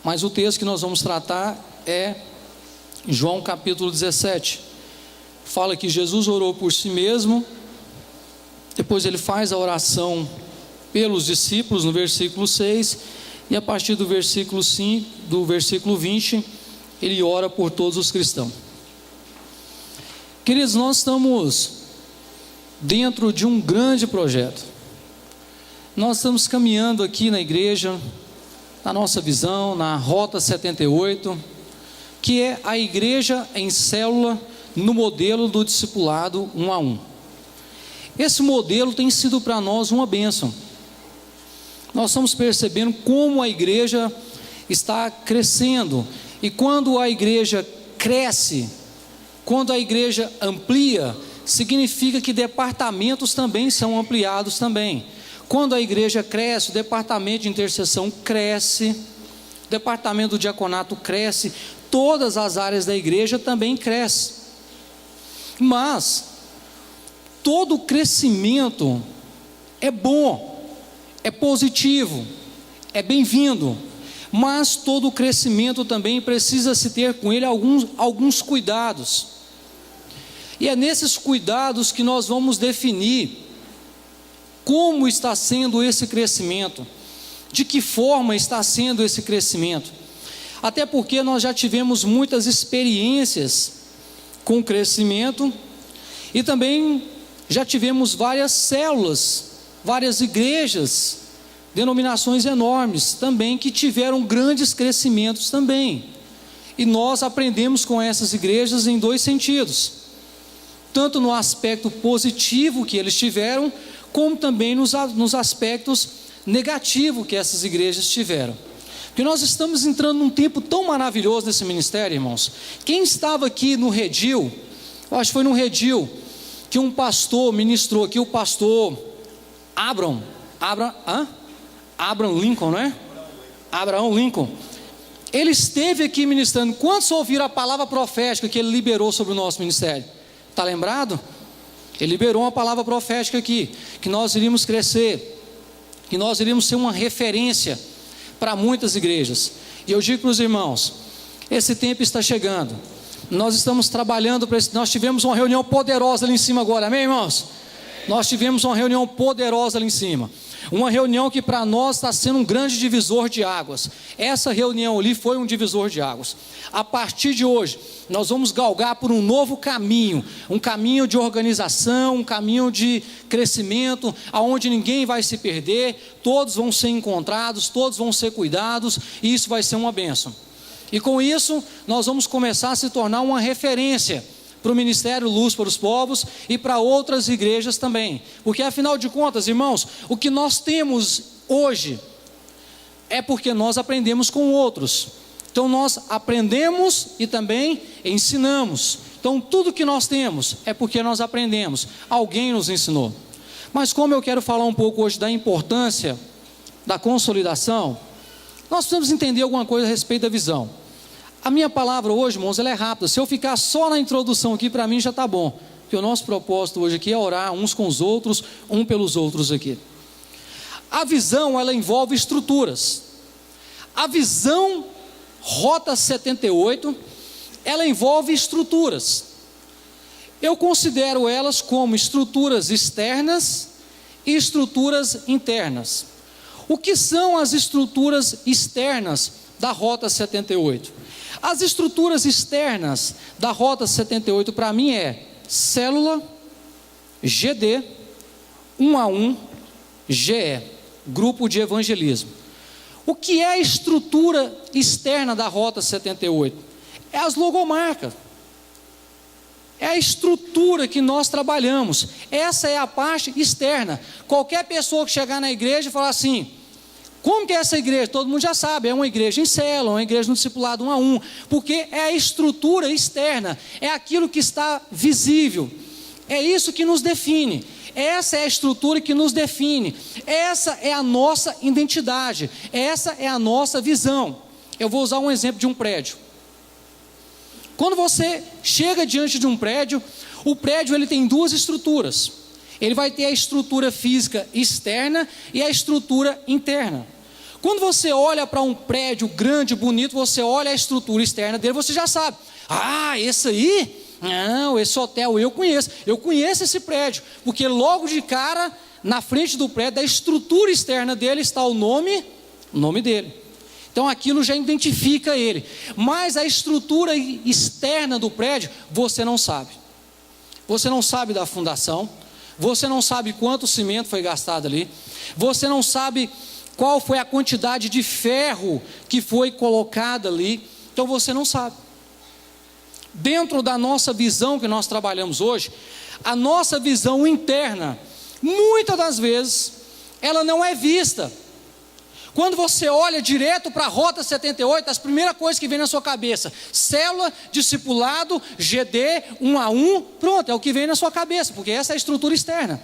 mas o texto que nós vamos tratar é João capítulo 17. Fala que Jesus orou por si mesmo, depois ele faz a oração pelos discípulos no versículo 6, e a partir do versículo 5, do versículo 20, ele ora por todos os cristãos. Queridos, nós estamos dentro de um grande projeto. Nós estamos caminhando aqui na igreja, na nossa visão, na Rota 78, que é a igreja em célula no modelo do discipulado 1 a 1. Esse modelo tem sido para nós uma bênção. Nós estamos percebendo como a igreja está crescendo, e quando a igreja cresce, quando a igreja amplia, significa que departamentos também são ampliados também. Quando a igreja cresce, o departamento de intercessão cresce, o departamento do diaconato cresce, todas as áreas da igreja também crescem. Mas todo crescimento é bom, é positivo, é bem-vindo, mas todo crescimento também precisa se ter com ele alguns cuidados. E é nesses cuidados que nós vamos definir como está sendo esse crescimento, de que forma está sendo esse crescimento. Até porque nós já tivemos muitas experiências com crescimento, e também já tivemos várias células, várias igrejas, denominações enormes também, que tiveram grandes crescimentos também. E nós aprendemos com essas igrejas em dois sentidos: tanto no aspecto positivo que eles tiveram, como também nos aspectos negativos que essas igrejas tiveram. Porque nós estamos entrando num tempo tão maravilhoso nesse ministério, irmãos. Quem estava aqui no Redil, eu acho que foi no Redil, que um pastor ministrou aqui, o pastor Abraham Lincoln, não é? Abraão Lincoln. Ele esteve aqui ministrando. Quantos ouviram a palavra profética que ele liberou sobre o nosso ministério? Está lembrado? Ele liberou uma palavra profética aqui, que nós iríamos crescer, que nós iríamos ser uma referência para muitas igrejas. E eu digo para os irmãos, esse tempo está chegando. Nós estamos trabalhando para isso. Nós tivemos uma reunião poderosa ali em cima agora, amém, irmãos? Nós tivemos uma reunião poderosa ali em cima. Uma reunião que para nós está sendo um grande divisor de águas. Essa reunião ali foi um divisor de águas. A partir de hoje, nós vamos galgar por um novo caminho, um caminho de organização, um caminho de crescimento, aonde ninguém vai se perder, todos vão ser encontrados, todos vão ser cuidados, e isso vai ser uma bênção. E com isso, nós vamos começar a se tornar uma referência para o Ministério Luz para os Povos e para outras igrejas também, porque afinal de contas, irmãos, o que nós temos hoje é porque nós aprendemos com outros. Então nós aprendemos e também ensinamos. Então tudo que nós temos é porque nós aprendemos, alguém nos ensinou. Mas como eu quero falar um pouco hoje da importância da consolidação, nós precisamos entender alguma coisa a respeito da visão. A minha palavra hoje, irmãos, ela é rápida. Se eu ficar só na introdução aqui, para mim já está bom, porque o nosso propósito hoje aqui é orar uns com os outros, um pelos outros aqui. A visão, ela envolve estruturas. A visão Rota 78, ela envolve estruturas. Eu considero elas como estruturas externas e estruturas internas. O que são as estruturas externas da Rota 78? As estruturas externas da Rota 78 para mim é célula, GD, 1 a 1, GE, Grupo de Evangelismo. O que é a estrutura externa da Rota 78? É as logomarcas. É a estrutura que nós trabalhamos. Essa é a parte externa. Qualquer pessoa que chegar na igreja e falar assim: como que é essa igreja? Todo mundo já sabe, é uma igreja em célula, uma igreja no discipulado 1 a 1, porque é a estrutura externa, é aquilo que está visível, é isso que nos define, essa é a estrutura que nos define, essa é a nossa identidade, essa é a nossa visão. Eu vou usar um exemplo de um prédio. Quando você chega diante de um prédio, o prédio ele tem duas estruturas. Ele vai ter a estrutura física externa e a estrutura interna. Quando você olha para um prédio grande, bonito, você olha a estrutura externa dele, você já sabe. Ah, esse aí? Não, esse hotel eu conheço esse prédio, porque logo de cara, na frente do prédio, da estrutura externa dele está o nome dele. Então aquilo já identifica ele, mas a estrutura externa do prédio, você não sabe. Você não sabe da fundação, você não sabe quanto cimento foi gastado ali, você não sabe qual foi a quantidade de ferro que foi colocada ali, então você não sabe. Dentro da nossa visão que nós trabalhamos hoje, a nossa visão interna, muitas das vezes, ela não é vista. Quando você olha direto para a Rota 78, as primeiras coisas que vem na sua cabeça, célula, discipulado, GD, 1 a 1, pronto, é o que vem na sua cabeça, porque essa é a estrutura externa.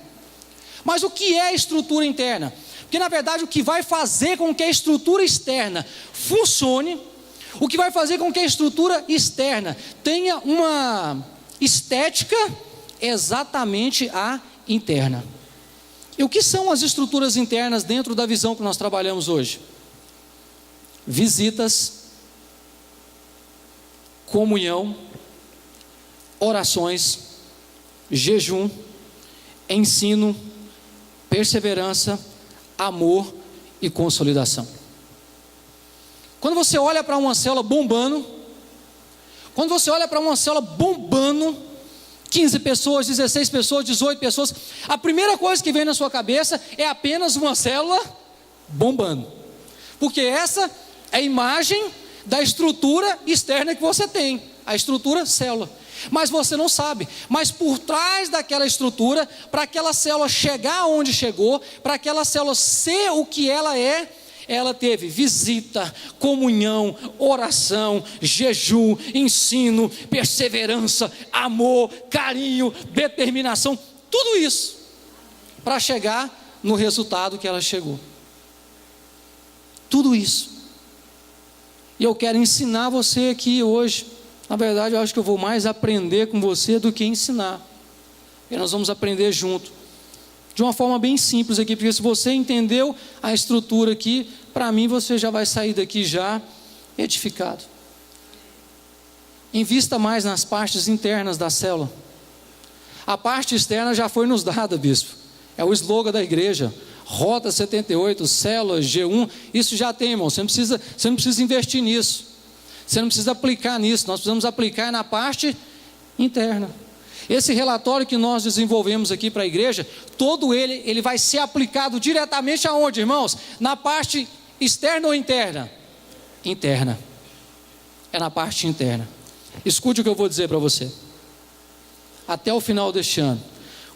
Mas o que é a estrutura interna? Porque na verdade o que vai fazer com que a estrutura externa funcione, o que vai fazer com que a estrutura externa tenha uma estética, exatamente a interna. E o que são as estruturas internas dentro da visão que nós trabalhamos hoje? Visitas, comunhão, orações, jejum, ensino, perseverança, amor e consolidação. Quando você olha para uma célula bombando, 15 pessoas, 16 pessoas, 18 pessoas, a primeira coisa que vem na sua cabeça é apenas uma célula bombando, porque essa é a imagem da estrutura externa que você tem, a estrutura célula, mas você não sabe, mas por trás daquela estrutura, para aquela célula chegar onde chegou, para aquela célula ser o que ela é, ela teve visita, comunhão, oração, jejum, ensino, perseverança, amor, carinho, determinação, tudo isso para chegar no resultado que ela chegou. Tudo isso. E eu quero ensinar você aqui hoje. Na verdade, eu acho que eu vou mais aprender com você do que ensinar. E nós vamos aprender junto. De uma forma bem simples aqui, porque se você entendeu a estrutura aqui, para mim você já vai sair daqui já edificado. Invista mais nas partes internas da célula. A parte externa já foi nos dada, bispo. É o slogan da igreja. Rota 78, célula, G1, isso já tem, irmão. Você não precisa investir nisso. Você não precisa aplicar nisso. Nós precisamos aplicar na parte interna. Esse relatório que nós desenvolvemos aqui para a igreja, todo ele vai ser aplicado diretamente aonde, irmãos? Na parte externa ou interna? Interna. É na parte interna. Escute o que eu vou dizer para você. Até o final deste ano,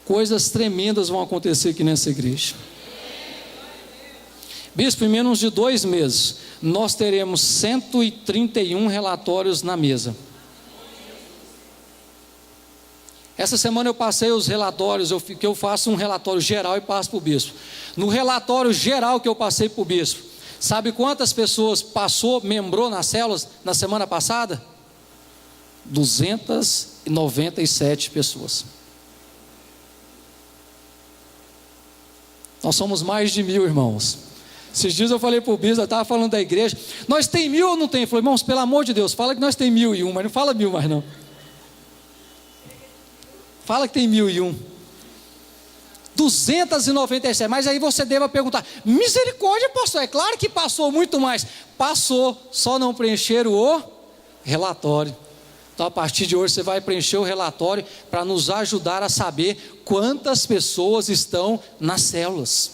coisas tremendas vão acontecer aqui nessa igreja. Bispo, em menos de 2 meses, nós teremos 131 relatórios na mesa. Essa semana eu passei os relatórios, que eu faço um relatório geral e passo para o bispo. No relatório geral que eu passei para o bispo, sabe quantas pessoas membrou nas células na semana passada? 297 pessoas. Nós somos mais de 1.000, irmãos. Esses dias eu falei para o bispo, eu estava falando da igreja, nós tem 1.000 ou não tem? Eu falei, irmãos, pelo amor de Deus, fala que nós tem 1.001, mas não fala 1.000 mais não. Fala que tem 1.001. 297, mas aí você deva perguntar, misericórdia, pastor, é claro que passou muito mais. Passou, só não preencheram o relatório. Então a partir de hoje você vai preencher o relatório para nos ajudar a saber quantas pessoas estão nas células.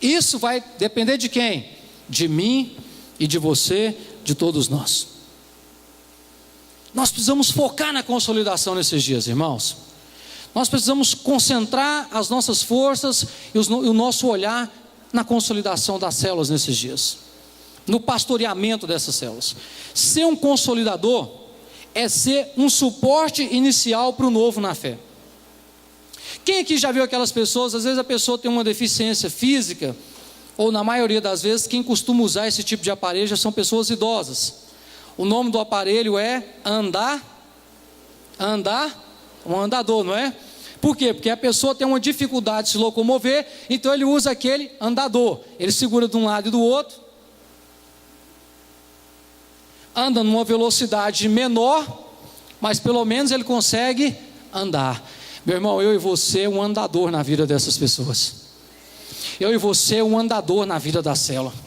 Isso vai depender de quem? De mim e de você, de todos nós. Nós precisamos focar na consolidação nesses dias, irmãos. Nós precisamos concentrar as nossas forças e o nosso olhar na consolidação das células nesses dias, no pastoreamento dessas células. Ser um consolidador é ser um suporte inicial para o novo na fé. Quem aqui já viu aquelas pessoas, às vezes a pessoa tem uma deficiência física, ou na maioria das vezes, quem costuma usar esse tipo de aparelho já são pessoas idosas. O nome do aparelho é um andador, não é? Por quê? Porque a pessoa tem uma dificuldade de se locomover, então ele usa aquele andador. Ele segura de um lado e do outro, anda numa velocidade menor, mas pelo menos ele consegue andar. Meu irmão, eu e você é um andador na vida dessas pessoas. Eu e você é um andador na vida da célula.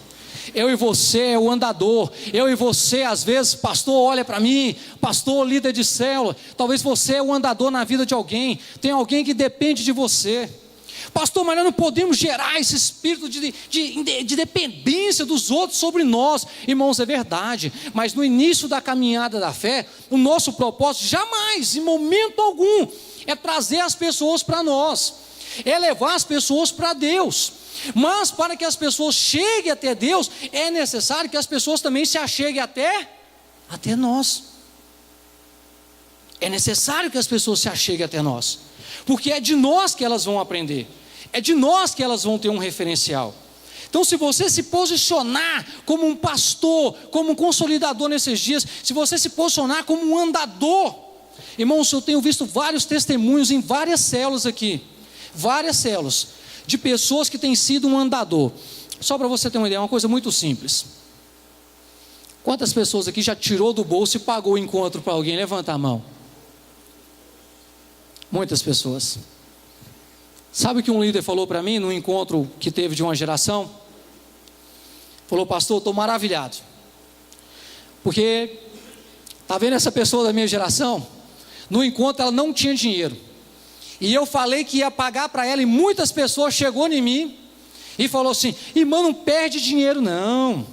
Eu e você é o andador. Eu e você, às vezes, pastor, olha para mim, pastor, líder de célula. Talvez você é o andador na vida de alguém. Tem alguém que depende de você. Pastor, mas nós não podemos gerar esse espírito de dependência dos outros sobre nós. Irmãos, é verdade. Mas no início da caminhada da fé, o nosso propósito jamais, em momento algum, é trazer as pessoas para nós, é levar as pessoas para Deus. Mas para que as pessoas cheguem até Deus, é necessário que as pessoas também se acheguem até nós. É necessário que as pessoas se acheguem até nós, porque é de nós que elas vão aprender, é de nós que elas vão ter um referencial. Então, se você se posicionar como um pastor, como um consolidador nesses dias, se você se posicionar como um andador, irmãos, eu tenho visto vários testemunhos em várias células aqui, várias células, de pessoas que têm sido um andador. Só para você ter uma ideia, uma coisa muito simples. Quantas pessoas aqui já tirou do bolso e pagou o encontro para alguém? Levanta a mão. Muitas pessoas. Sabe o que um líder falou para mim, num encontro que teve de uma geração? Falou: pastor, estou maravilhado, porque, está vendo essa pessoa da minha geração? No encontro ela não tinha dinheiro, e eu falei que ia pagar para ela, e muitas pessoas chegou em mim e falou assim: irmão, não perde dinheiro não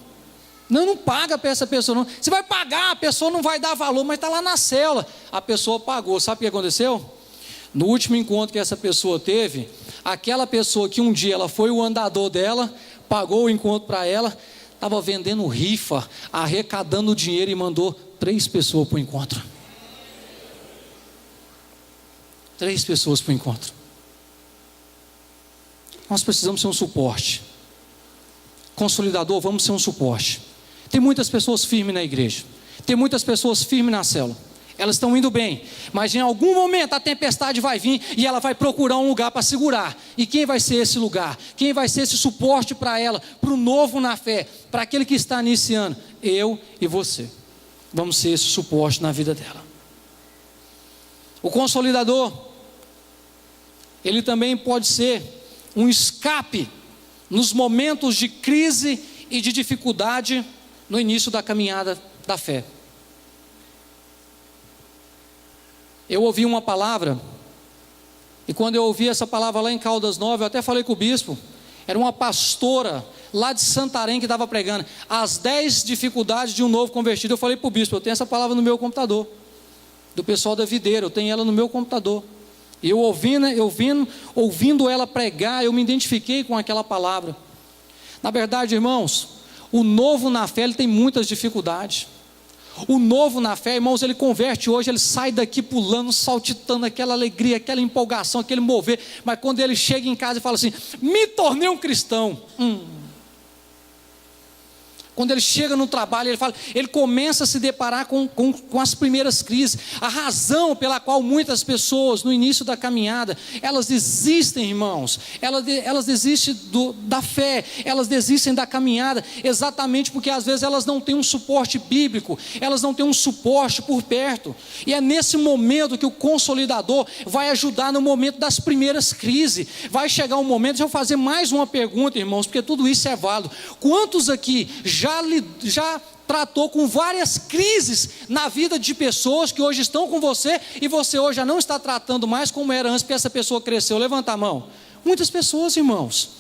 paga para essa pessoa não, você vai pagar, a pessoa não vai dar valor, mas está lá na célula. A pessoa pagou. Sabe o que aconteceu? No último encontro que essa pessoa teve, aquela pessoa que um dia ela foi o andador dela, pagou o encontro para ela, estava vendendo rifa, arrecadando dinheiro, e mandou 3 pessoas para o encontro. 3 pessoas para o encontro. Nós precisamos ser um suporte. Consolidador, vamos ser um suporte. Tem muitas pessoas firmes na igreja, tem muitas pessoas firmes na célula, elas estão indo bem, mas em algum momento a tempestade vai vir e ela vai procurar um lugar para segurar. E quem vai ser esse lugar? Quem vai ser esse suporte para ela, para o novo na fé, para aquele que está iniciando? Eu e você vamos ser esse suporte na vida dela. O consolidador, ele também pode ser um escape nos momentos de crise e de dificuldade no início da caminhada da fé. Eu ouvi uma palavra, e quando eu ouvi essa palavra lá em Caldas Novas, eu até falei com o bispo, era uma pastora lá de Santarém que estava pregando as 10 dificuldades de um novo convertido. Eu falei para o bispo: eu tenho essa palavra no meu computador, do pessoal da videira, eu tenho ela no meu computador. E eu ouvindo ela pregar, eu me identifiquei com aquela palavra. Na verdade, irmãos, o novo na fé, ele tem muitas dificuldades. O novo na fé, irmãos, ele converte hoje, ele sai daqui pulando, saltitando, aquela alegria, aquela empolgação, aquele mover. Mas quando ele chega em casa e fala assim: me tornei um cristão. Quando ele chega no trabalho, ele começa a se deparar com as primeiras crises. A razão pela qual muitas pessoas no início da caminhada, elas desistem, irmãos, elas desistem da fé, elas desistem da caminhada, exatamente porque às vezes elas não têm um suporte bíblico, elas não têm um suporte por perto. E é nesse momento que o consolidador vai ajudar, no momento das primeiras crises. Vai chegar um momento, deixa eu fazer mais uma pergunta, irmãos, porque tudo isso é válido. Quantos aqui já tratou com várias crises na vida de pessoas que hoje estão com você, e você hoje já não está tratando mais como era antes, porque essa pessoa cresceu? Levanta a mão. Muitas pessoas, irmãos,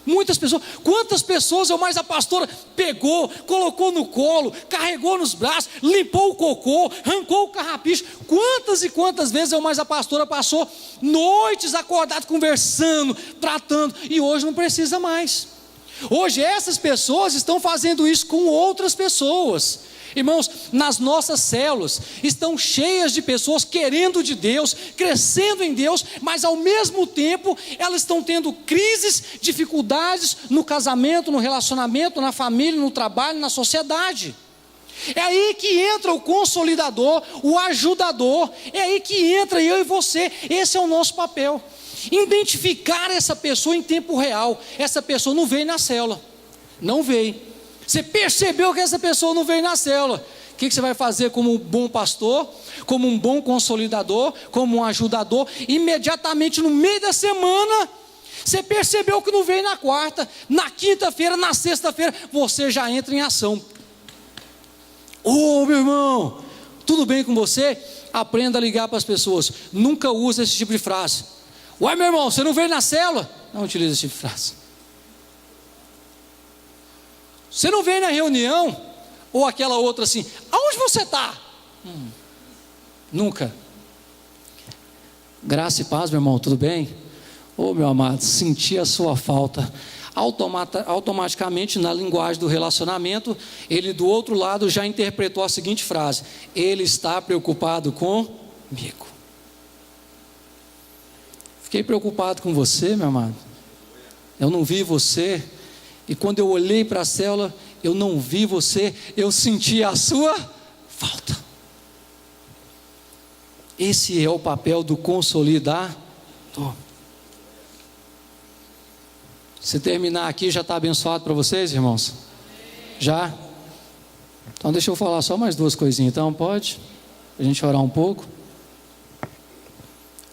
muitas pessoas. Quantas pessoas mais a pastora pegou, colocou no colo, carregou nos braços, limpou o cocô, arrancou o carrapicho? Quantas e quantas vezes mais a pastora passou noites acordada conversando, tratando, e hoje não precisa mais. Hoje essas pessoas estão fazendo isso com outras pessoas. Irmãos, nas nossas células estão cheias de pessoas querendo de Deus, crescendo em Deus, mas ao mesmo tempo elas estão tendo crises, dificuldades no casamento, no relacionamento, na família, no trabalho, na sociedade. É aí que entra o consolidador, o ajudador. É aí que entra eu e você. Esse é o nosso papel. Identificar essa pessoa em tempo real. Essa pessoa não veio na célula. Não veio. Você percebeu que essa pessoa não veio na célula. O que você vai fazer como um bom pastor, como um bom consolidador, como um ajudador? Imediatamente no meio da semana, você percebeu que não veio na quarta, na quinta-feira, na sexta-feira, você já entra em ação. Ô meu irmão, tudo bem com você? Aprenda a ligar para as pessoas. Nunca use esse tipo de frase. Ué meu irmão, você não veio na célula? Não utilize esse tipo de frase. Você não veio na reunião? Ou aquela outra assim, aonde você está? Nunca. Graça e paz, meu irmão, tudo bem? Ô meu amado, senti a sua falta. Automaticamente, na linguagem do relacionamento, ele do outro lado já interpretou a seguinte frase: ele está preocupado comigo. Fiquei preocupado com você, meu amado. Eu não vi você. E quando eu olhei para a célula, eu não vi você, eu senti a sua falta. Esse é o papel do consolidador. Se terminar aqui, já está abençoado para vocês, irmãos? Já? Então deixa eu falar só mais duas coisinhas, então pode? A gente orar um pouco.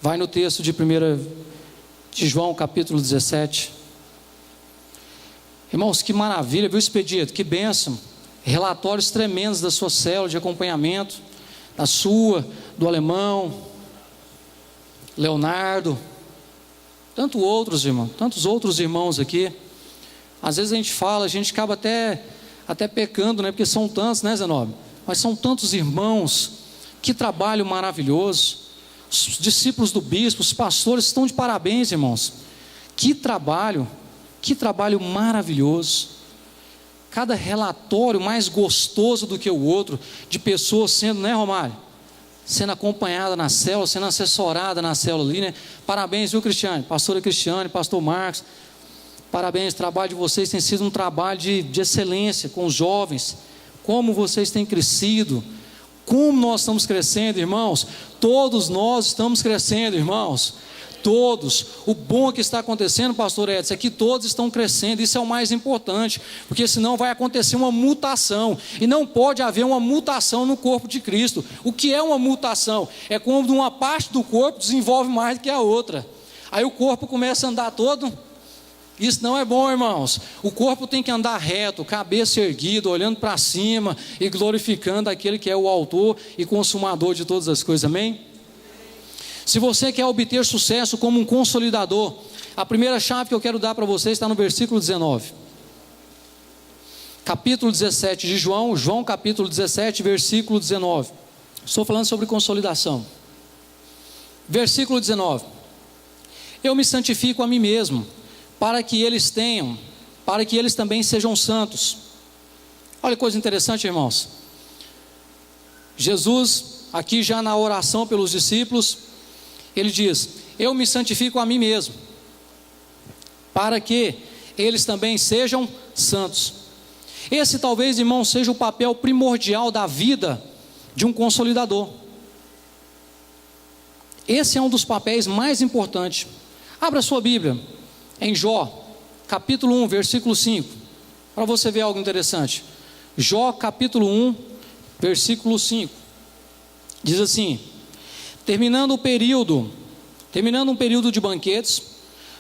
Vai no texto de João capítulo 17. Irmãos, que maravilha, viu, Expedito? Que bênção. Relatórios tremendos da sua célula de acompanhamento, da sua, do alemão, Leonardo, tantos outros irmãos aqui. Às vezes a gente fala, a gente acaba até pecando, né? Porque são tantos, né, Zenob? Mas são tantos irmãos. Que trabalho maravilhoso. Os discípulos do bispo, os pastores estão de parabéns, irmãos. Que trabalho maravilhoso. Cada relatório mais gostoso do que o outro, de pessoas sendo, né, Romário? Sendo acompanhada na célula, sendo assessorada na célula ali, né? Parabéns, viu, Cristiane? Pastora Cristiane, pastor Marcos, parabéns, o trabalho de vocês tem sido um trabalho de excelência com os jovens. Como vocês têm crescido, como nós estamos crescendo, irmãos. Todos nós estamos crescendo, irmãos. Todos. O bom que está acontecendo, pastor Edson, é que todos estão crescendo. Isso é o mais importante, porque senão vai acontecer uma mutação, e não pode haver uma mutação no corpo de Cristo. O que é uma mutação? É quando uma parte do corpo desenvolve mais do que a outra, aí o corpo começa a andar todo. Isso não é bom, irmãos. O corpo tem que andar reto, cabeça erguida, olhando para cima e glorificando aquele que é o autor e consumador de todas as coisas, amém? Se você quer obter sucesso como um consolidador, a primeira chave que eu quero dar para você está no versículo 19. Capítulo 17 de João, capítulo 17, versículo 19. Estou falando sobre consolidação. Versículo 19. Eu me santifico a mim mesmo, para que eles também sejam santos. Olha que coisa interessante, irmãos. Jesus, aqui já na oração pelos discípulos, ele diz: eu me santifico a mim mesmo, para que eles também sejam santos. Esse talvez, irmão, seja o papel primordial da vida de um consolidador. Esse é um dos papéis mais importantes. Abra sua Bíblia em Jó, capítulo 1, versículo 5, para você ver algo interessante. Jó, capítulo 1, versículo 5, diz assim: terminando um período de banquetes,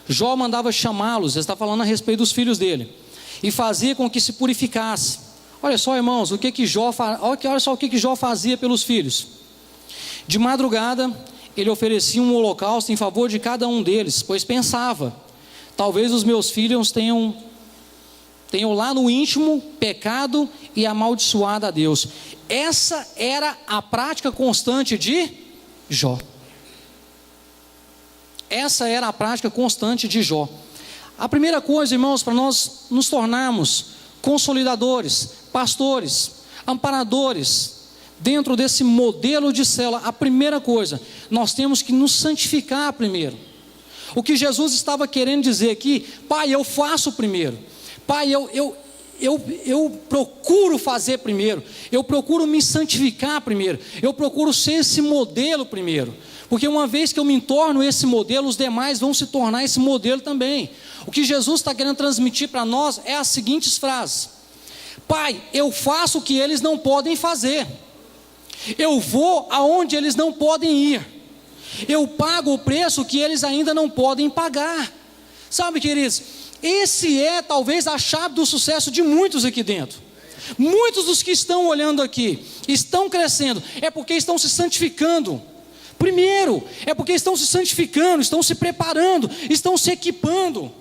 Jó mandava chamá-los, ele está falando a respeito dos filhos dele, e fazia com que se purificasse. Olha só, irmãos, olha só o que Jó fazia pelos filhos. De madrugada, ele oferecia um holocausto em favor de cada um deles, pois pensava: talvez os meus filhos tenham lá no íntimo pecado e amaldiçoado a Deus. Essa era a prática constante de Jó. Essa era a prática constante de Jó. A primeira coisa, irmãos, para nós nos tornarmos consolidadores, pastores, amparadores, dentro desse modelo de célula, a primeira coisa, nós temos que nos santificar primeiro. O que Jesus estava querendo dizer aqui: Pai, eu faço primeiro. Pai, eu procuro fazer primeiro, eu procuro me santificar primeiro, eu procuro ser esse modelo primeiro, porque uma vez que eu me torno esse modelo, os demais vão se tornar esse modelo também. O que Jesus está querendo transmitir para nós é as seguintes frases: Pai, eu faço o que eles não podem fazer, eu vou aonde eles não podem ir, eu pago o preço que eles ainda não podem pagar. Sabe, queridos, esse é talvez a chave do sucesso de muitos aqui dentro. Muitos dos que estão olhando aqui, estão crescendo, é porque estão se santificando. Primeiro, é porque estão se santificando, estão se preparando, estão se equipando.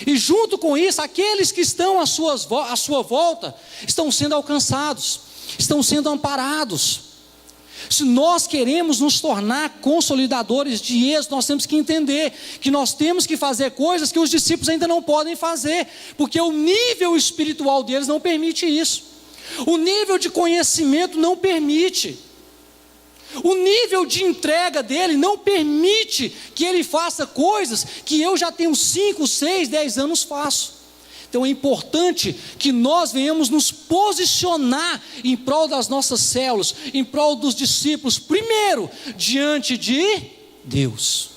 E junto com isso, aqueles que estão à sua volta, estão sendo alcançados, estão sendo amparados. Se nós queremos nos tornar consolidadores de êxito, nós temos que entender que nós temos que fazer coisas que os discípulos ainda não podem fazer, porque o nível espiritual deles não permite isso, o nível de conhecimento não permite, o nível de entrega dele não permite que ele faça coisas que eu já tenho 5, 6, 10 anos faço. Então é importante que nós venhamos nos posicionar em prol das nossas células, em prol dos discípulos, primeiro, diante de Deus.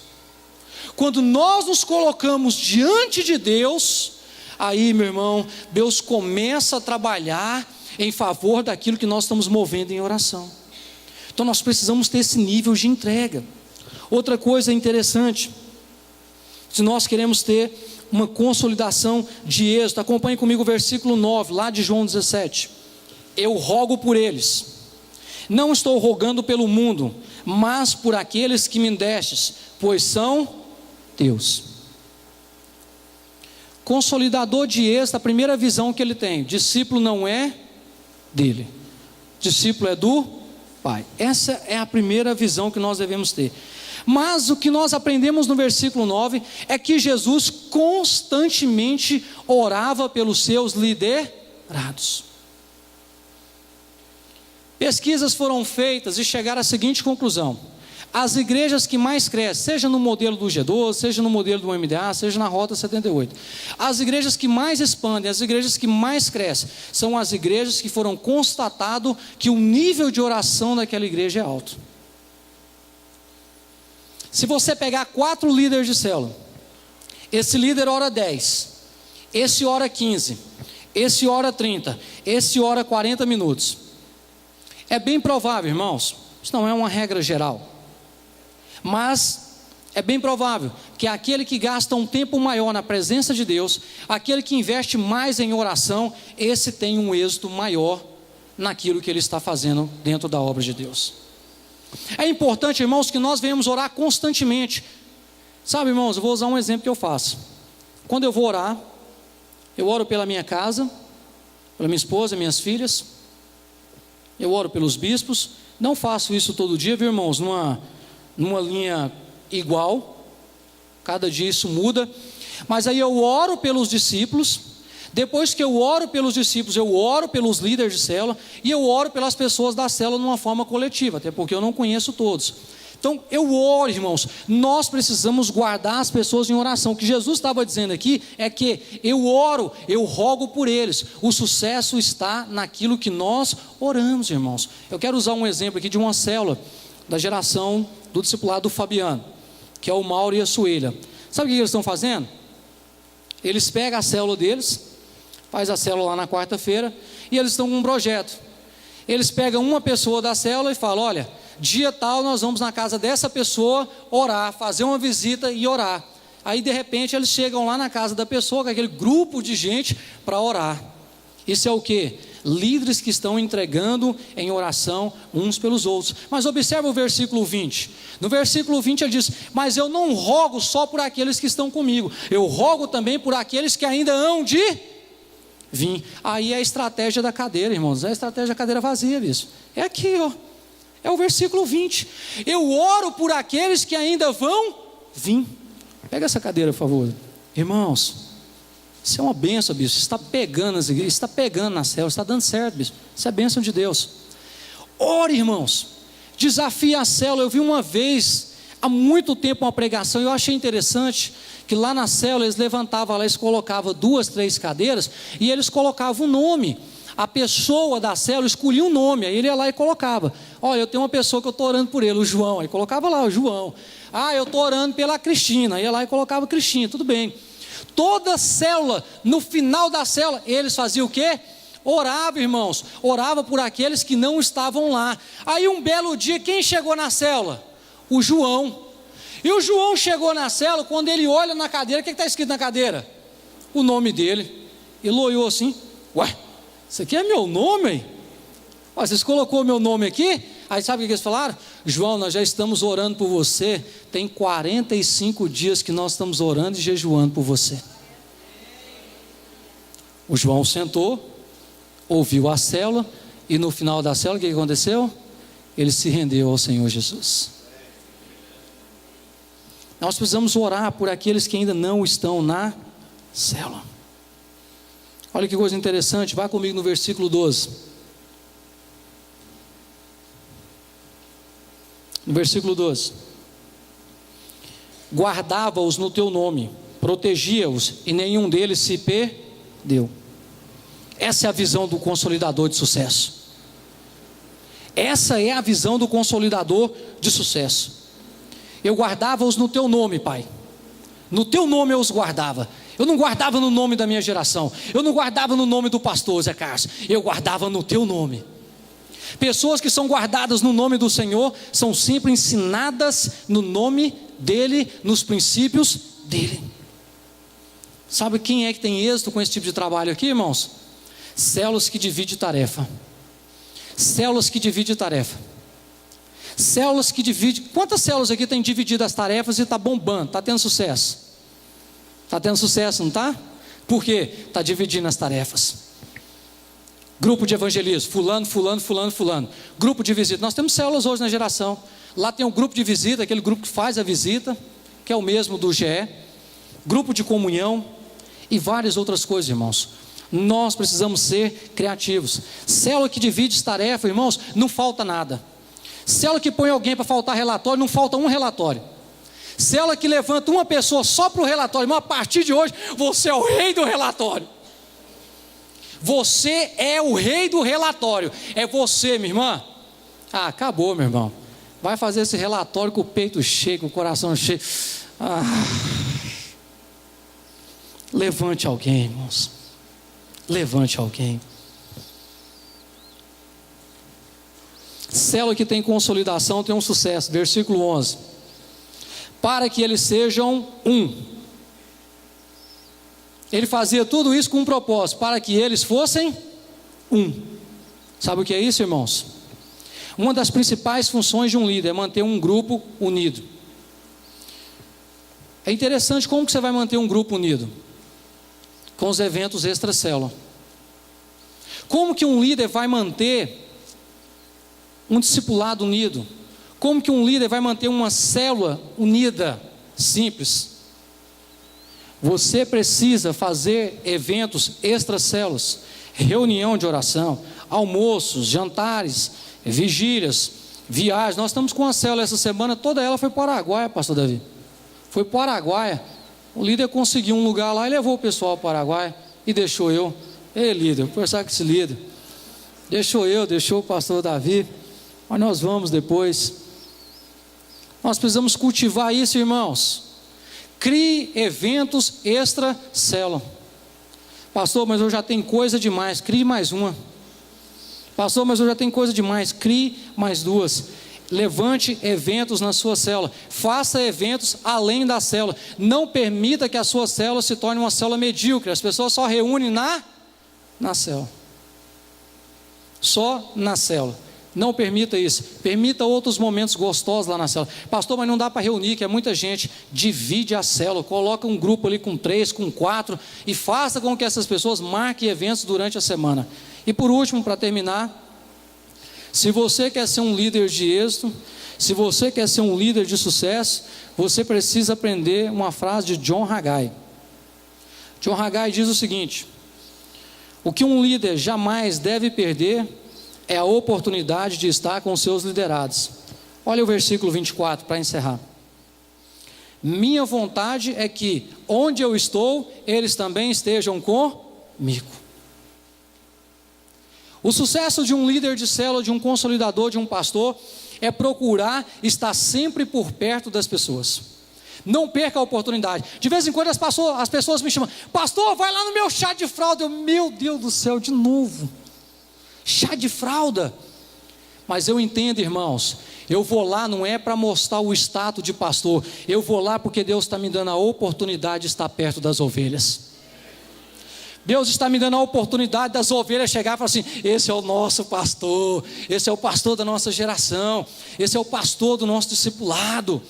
Quando nós nos colocamos diante de Deus, aí, meu irmão, Deus começa a trabalhar em favor daquilo que nós estamos movendo em oração. Então nós precisamos ter esse nível de entrega. Outra coisa interessante, se nós queremos ter uma consolidação de êxito, acompanhe comigo o versículo 9, lá de João 17. Eu rogo por eles, não estou rogando pelo mundo, mas por aqueles que me destes, pois são teus. Consolidador de êxito, a primeira visão que ele tem: discípulo não é dele, discípulo é do Pai. Essa é a primeira visão que nós devemos ter. Mas o que nós aprendemos no versículo 9 é que Jesus constantemente orava pelos seus liderados. Pesquisas foram feitas e chegaram à seguinte conclusão: as igrejas que mais crescem, seja no modelo do G12, seja no modelo do MDA, seja na Rota 78, as igrejas que mais expandem, as igrejas que mais crescem, são as igrejas que foram constatado que o nível de oração daquela igreja é alto. Se você pegar 4 líderes de célula, esse líder ora 10, esse ora 15, esse ora 30, esse ora 40 minutos. É bem provável, irmãos, isso não é uma regra geral, mas é bem provável que aquele que gasta um tempo maior na presença de Deus, aquele que investe mais em oração, esse tem um êxito maior naquilo que ele está fazendo dentro da obra de Deus. É importante, irmãos, que nós venhamos orar constantemente. Sabe, irmãos, eu vou usar um exemplo que eu faço. Quando eu vou orar, eu oro pela minha casa, pela minha esposa, minhas filhas, eu oro pelos bispos. Não faço isso todo dia, viu, irmãos, numa linha igual, cada dia isso muda. Mas aí eu oro pelos discípulos. Depois que eu oro pelos discípulos, eu oro pelos líderes de célula, e eu oro pelas pessoas da célula de uma forma coletiva, até porque eu não conheço todos. Então eu oro, irmãos, nós precisamos guardar as pessoas em oração. O que Jesus estava dizendo aqui é que eu oro, eu rogo por eles. O sucesso está naquilo que nós oramos, irmãos. Eu quero usar um exemplo aqui de uma célula da geração do discipulado do Fabiano, que é o Mauro e a Suelha. Sabe o que eles estão fazendo? Eles pegam a célula deles, faz a célula lá na quarta-feira, e eles estão com um projeto. Eles pegam uma pessoa da célula e falam: olha, dia tal nós vamos na casa dessa pessoa orar, fazer uma visita e orar. Aí de repente eles chegam lá na casa da pessoa, com aquele grupo de gente para orar. Isso é o que? Líderes que estão entregando em oração uns pelos outros. Mas observa o versículo 20. No versículo 20 ele diz: mas eu não rogo só por aqueles que estão comigo, eu rogo também por aqueles que ainda hão de vir. Aí é a estratégia da cadeira, irmãos, é a estratégia da cadeira vazia, bicho. É aqui, ó, é o versículo 20. Eu oro por aqueles que ainda vão vir. Pega essa cadeira, por favor. Irmãos, isso é uma bênção, bicho. Está pegando as igrejas, está pegando na célula, está dando certo, bicho. Isso é bênção de Deus. Ore, irmãos. Desafie a célula. Eu vi uma vez há muito tempo uma pregação, eu achei interessante que lá na célula eles levantavam lá, eles colocavam 2, 3 cadeiras e eles colocavam um nome. A pessoa da célula escolhia um nome, aí ele ia lá e colocava: olha, eu tenho uma pessoa que eu estou orando por ele, o João. Aí colocava lá o João. Ah, eu estou orando pela Cristina. Aí ia lá e colocava Cristina, tudo bem. Toda célula, no final da célula, eles faziam o quê? Orava, irmãos, orava por aqueles que não estavam lá. Aí um belo dia, quem chegou na célula? O João. E o João chegou na célula, quando ele olha na cadeira, o que está escrito na cadeira? O nome dele. Ele olhou assim: ué, isso aqui é meu nome? Ó, vocês colocou meu nome aqui? Aí sabe o que eles falaram? João, nós já estamos orando por você, tem 45 dias que nós estamos orando e jejuando por você. O João sentou, ouviu a célula, e no final da célula, o que aconteceu? Ele se rendeu ao Senhor Jesus. Nós precisamos orar por aqueles que ainda não estão na célula. Olha que coisa interessante, vai comigo no versículo 12. No versículo 12: guardava-os no teu nome, protegia-os, e nenhum deles se perdeu. Essa é a visão do consolidador de sucesso. Essa é a visão do consolidador de sucesso. Eu guardava-os no teu nome, Pai. No teu nome eu os guardava. Eu não guardava no nome da minha geração. Eu não guardava no nome do pastor Zé Carlos. Eu guardava no teu nome. Pessoas que são guardadas no nome do Senhor são sempre ensinadas no nome dEle, nos princípios dEle. Sabe quem é que tem êxito com esse tipo de trabalho aqui, irmãos? Células que dividem tarefa. Células que dividem tarefa. Células que dividem. Quantas células aqui têm dividido as tarefas e está bombando, está tendo sucesso? Está tendo sucesso, não está? Por quê? Está dividindo as tarefas. Grupo de evangelismo, fulano. Grupo de visita, nós temos células hoje na geração. Lá tem um grupo de visita, aquele grupo que faz a visita, que é o mesmo do GE. Grupo de comunhão e várias outras coisas, irmãos. Nós precisamos ser criativos. Célula que divide tarefa, irmãos, não falta nada. Célula que põe alguém para faltar relatório, não falta um relatório. Célula que levanta uma pessoa só para o relatório, mas a partir de hoje, você é o rei do relatório. Você é o rei do relatório. É você, minha irmã. Ah, acabou, meu irmão. Vai fazer esse relatório com o peito cheio, com o coração cheio. Levante alguém, irmãos. Levante alguém. Célula que tem consolidação tem um sucesso. Versículo 11. Para que eles sejam um. Ele fazia tudo isso com um propósito, para que eles fossem um. Sabe o que é isso, irmãos? Uma das principais funções de um líder é manter um grupo unido. É interessante como que você vai manter um grupo unido? Com os eventos extra-célula. Como que um líder vai manter um discipulado unido? Como que um líder vai manter uma célula unida? Simples. Você precisa fazer eventos extra-células, reunião de oração, almoços, jantares, vigílias, viagens. Nós estamos com uma célula essa semana, toda ela foi para o Araguaia, pastor Davi. Foi para o Araguaia. O líder conseguiu um lugar lá e levou o pessoal para o Araguaia e deixou eu. Ei, líder, vou conversar com esse líder. Deixou o pastor Davi, mas nós vamos depois. Nós precisamos cultivar isso, irmãos. Crie eventos extra-célula. Pastor, mas eu já tenho coisa demais. Crie mais uma. Pastor, mas eu já tenho coisa demais. Crie mais duas. Levante eventos na sua célula. Faça eventos além da célula. Não permita que a sua célula se torne uma célula medíocre. As pessoas só reúnem na célula. Só na célula. Não permita isso. Permita outros momentos gostosos lá na célula. Pastor, mas não dá para reunir, que é muita gente. Divide a célula, coloca um grupo ali com 3, com 4 e faça com que essas pessoas marquem eventos durante a semana. E por último, para terminar, se você quer ser um líder de êxito, se você quer ser um líder de sucesso, você precisa aprender uma frase de John Haggai. John Haggai diz o seguinte: o que um líder jamais deve perder é a oportunidade de estar com seus liderados. Olha o versículo 24 para encerrar. Minha vontade é que, onde eu estou, eles também estejam comigo. O sucesso de um líder de célula, de um consolidador, de um pastor, é procurar estar sempre por perto das pessoas. Não perca a oportunidade. De vez em quando as pessoas me chamam: pastor, vai lá no meu chá de fralda. Meu Deus do céu, de novo, chá de fralda. Mas eu entendo, irmãos, eu vou lá não é para mostrar o status de pastor, eu vou lá porque Deus está me dando a oportunidade de estar perto das ovelhas. Deus está me dando a oportunidade das ovelhas chegar e falar assim: esse é o nosso pastor, esse é o pastor da nossa geração, esse é o pastor do nosso discipulado.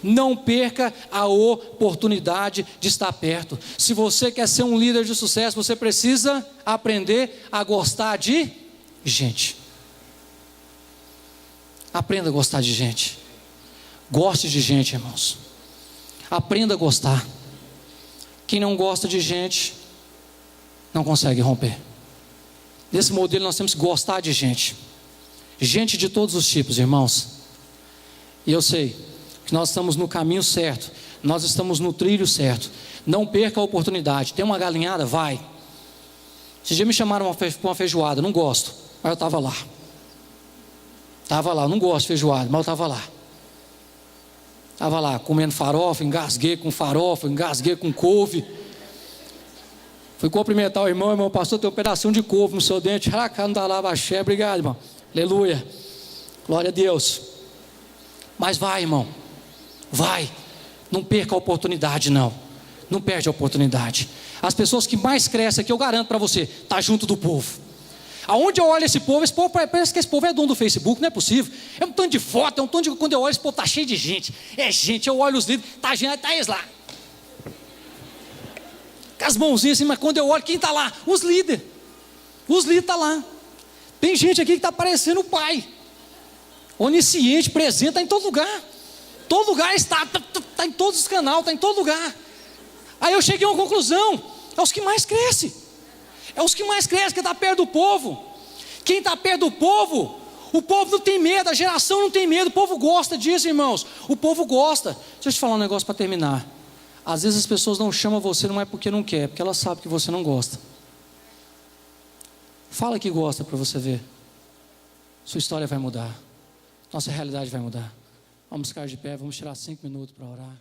Não perca a oportunidade de estar perto. Se você quer ser um líder de sucesso, você precisa aprender a gostar de gente. Aprenda a gostar de gente. Goste de gente, irmãos. Aprenda a gostar. Quem não gosta de gente não consegue romper. Nesse modelo nós temos que gostar de gente. Gente de todos os tipos, irmãos. E eu sei que nós estamos no caminho certo. Nós estamos no trilho certo. Não perca a oportunidade. Tem uma galinhada? Vai. Esse dia me chamaram para uma feijoada. Não gosto, mas eu estava lá. Não gosto de feijoada, mas eu estava lá. Estava lá comendo farofa, engasguei com farofa, engasguei com couve. Fui cumprimentar o irmão, pastor, tem um pedacinho de couve no seu dente. Obrigado, irmão. Aleluia. Glória a Deus. Mas vai, irmão. Vai. Não perca a oportunidade, não. Não perde a oportunidade. As pessoas que mais crescem aqui, eu garanto para você, está junto do povo. Aonde eu olho esse povo parece que esse povo é dono do Facebook, não é possível. É um tanto de foto, é um tanto de... Quando eu olho, esse povo está cheio de gente. É gente, eu olho os líderes, está gente, está eles lá. Com as mãozinhas assim, mas quando eu olho, quem está lá? Os líderes. Os líderes estão lá. Tem gente aqui que está parecendo o pai. Onisciente, presente, está em todo lugar. Todo lugar está em todos os canais, está em todo lugar. Aí eu cheguei a uma conclusão: é os que mais crescem. É os que mais crescem, que está perto do povo. Quem está perto do povo, o povo não tem medo, a geração não tem medo, o povo gosta disso, irmãos. O povo gosta. Deixa eu te falar um negócio para terminar. Às vezes as pessoas não chamam você, não é porque não quer, é porque elas sabem que você não gosta. Fala que gosta para você ver. Sua história vai mudar. Nossa realidade vai mudar. Vamos ficar de pé, vamos tirar 5 minutos para orar.